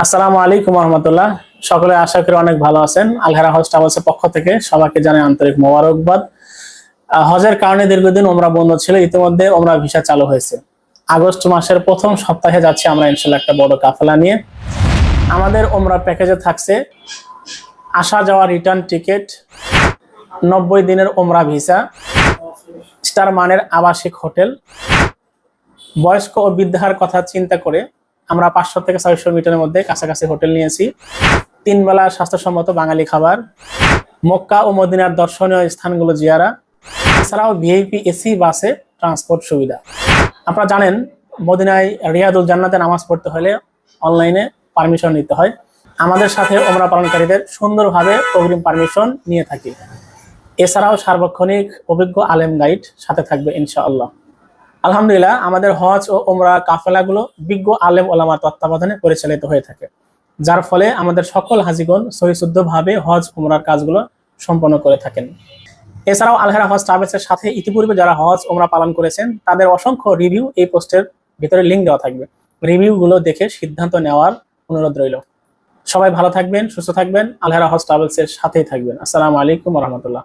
আসসালামু আলাইকুম রহমতুল্লাহ। সকলে আশা করি অনেক ভালো আছেন। আলহারা হজ ট্রাভেলসের পক্ষ থেকে সবাইকে জানাই আন্তরিক মোবারকবাদ। হজের কারণে দীর্ঘদিন ওমরা বন্ধ ছিল, ইতিমধ্যে ওমরা ভিসা চালু হয়েছে। আগস্ট মাসের প্রথম সপ্তাহে যাচ্ছি আমরা ইনশাল্লাহ একটা বড় কাফেলা নিয়ে। আমাদের ওমরা প্যাকেজে থাকছে আসা যাওয়া রিটার্ন টিকিট, 90 দিনের ওমরা ভিসা, স্টার মানের আবাসিক হোটেল। বয়স্ক ও বৃদ্ধার কথা চিন্তা করে আমরা 500 থেকে 600 মিটারের মধ্যে কাছাকাছি হোটেল নিয়েছি। 3 বেলা স্বাস্থ্যসম্মত বাঙালি খাবার, মক্কা ও মদিনার দর্শনীয় স্থানগুলো জিয়ারা, এছাড়াও ভিআইপি এসি বাসে ট্রান্সপোর্ট সুবিধা। আপনারা জানেন মদিনায় রিয়াদুল জান্নাতে নামাজ পড়তে হলে অনলাইনে পারমিশন নিতে হয়। আমাদের সাথে ওমরা পালনকারীদের সুন্দরভাবে অগ্রিম পারমিশন নিয়ে থাকি। এছাড়াও সার্বক্ষণিক অভিজ্ঞ আলেম গাইড সাথে থাকবে ইনশাআল্লাহ। আলহামদুলিল্লাহ, আমাদের হজ ও ওমরা কাফেলাগুলো বিজ্ঞ আলেম ওলামার তত্ত্বাবধানে পরিচালিত হয়ে থাকে, যার ফলে আমাদের সকল হাজিগণ সহিশুদ্ধভাবে হজ ওমরার কাজগুলো সম্পন্ন করে থাকেন। এছাড়াও আলহারা হজ ট্রাভেলসের সাথে ইতিপূর্বে যারা হজ ওমরা পালন করেছেন তাদের অসংখ্য রিভিউ এই পোস্টের ভিতরে লিঙ্ক দেওয়া থাকবে। রিভিউগুলো দেখে সিদ্ধান্ত নেওয়ার অনুরোধ রইল। সবাই ভালো থাকবেন, সুস্থ থাকবেন, আলহারা হজ ট্রাভেলসের সাথেই থাকবেন। আসসালামু আলাইকুম রহমতুল্লাহ।